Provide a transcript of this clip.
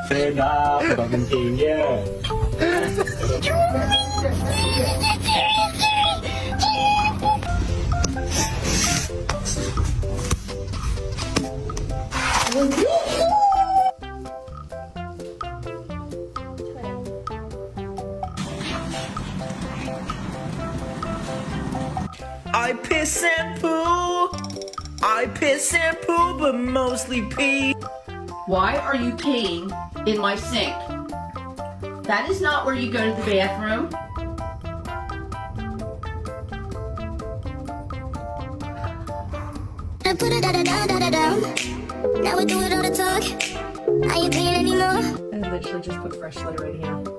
เล่นนะตอนเป็นจริงเนี่ย I piss and poo. I piss and poo, but mostly pee. Why are you peeing in my sink? That is not where you go to the bathroom. I put it down. Now we do it all the talk. I ain't paying anymore. I literally just put fresh litter in here.